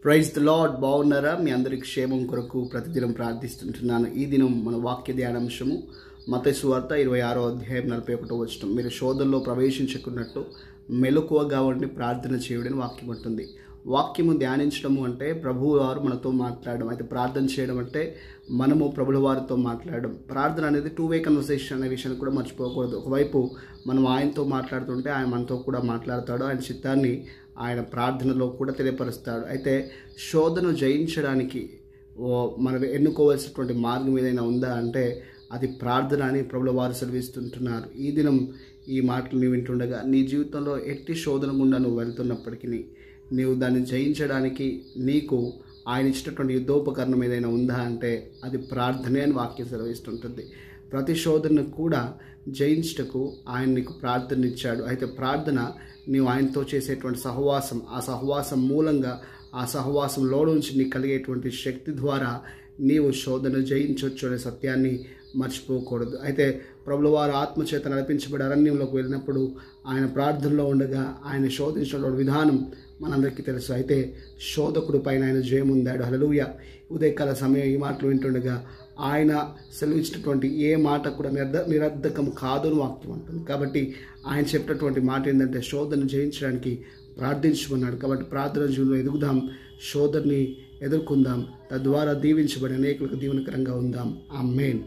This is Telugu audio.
Praise the lord. బాగున్నారా? మీ అందరి క్షేమం కొరకు ప్రతిదినం ప్రార్థిస్తుంటున్నాను. ఈ దినం మన వాక్య ధ్యానాంశము మత్తయి సువార్త 26వ అధ్యాయం 41వ వచనం. మీరు శోధనలో ప్రవేశించుకున్నట్టు మెలకువగా ఉండి ప్రార్థన చేయుడని వాక్యం ఉంటుంది. వాక్యము ధ్యానించడము అంటే ప్రభువు వారు మనతో మాట్లాడడం, అయితే ప్రార్థన చేయడం అంటే మనము ప్రభుల వారితో మాట్లాడడం. ప్రార్థన అనేది 2-వే కన్వర్సేషన్ అనే విషయాన్ని కూడా మర్చిపోకూడదు. ఒకవైపు మనం ఆయనతో మాట్లాడుతుంటే ఆయన మనతో కూడా మాట్లాడతాడు, ఆయన చిత్తాన్ని ఆయన ప్రార్థనలో కూడా తెలియపరుస్తాడు. అయితే శోధన జయించడానికి మనం ఎన్నుకోవాల్సినటువంటి మార్గం ఏదైనా ఉందా అంటే అది ప్రార్థన అని ప్రభుల వారు సెలవిస్తుంటున్నారు. ఈ దినం ఈ మాటలు నీవు వింటుండగా నీ జీవితంలో ఎట్టి శోధన గుండా నువ్వు వెళ్తున్నప్పటికీ నీవు దాన్ని జయించడానికి నీకు ఆయన ఇచ్చినటువంటి యుద్ధోపకరణం ఏదైనా ఉందా అంటే అది ప్రార్థనే అని వాక్యం సెలవిస్తుంటుంది. ప్రతి శోధనను కూడా జయించుటకు ఆయన నీకు ప్రార్థన ఇచ్చాడు. అయితే ప్రార్థన నీవు ఆయనతో చేసేటువంటి సహవాసం, ఆ సహవాసం మూలంగా ఆ సహవాసంలో నుంచి నీకు కలిగేటువంటి శక్తి ద్వారా నీవు శోధన జయించవచ్చు అనే సత్యాన్ని మర్చిపోకూడదు. అయితే ప్రభుల వారు ఆత్మచేత నడిపించబడి అరణ్యంలోకి వెళ్ళినప్పుడు ఆయన ప్రార్థనలో ఉండగా ఆయన శోధించినటువంటి విధానం మనందరికీ తెలుసు. అయితే శోధకుడు పైన ఆయన జయం ఉందాడు. హల్లెలూయా. ఉదయకాల సమయం ఈ మాటలు వింటుండగా ఆయన సెలవిచ్చినటువంటి ఏ మాట కూడా నిరర్ధకం కాదు అని వాక్యం ఉంటుంది. కాబట్టి ఆయన చెప్పినటువంటి మాట ఏంటంటే శోధన జయించడానికి ప్రార్థించమన్నాడు. కాబట్టి ప్రార్థన జీవితంలో ఎదుగుదాం, శోధనని ఎదుర్కొందాం, తద్వారా దీవించబడి అనేకులకు దీవెనకరంగా ఉందాం. ఆమేన్.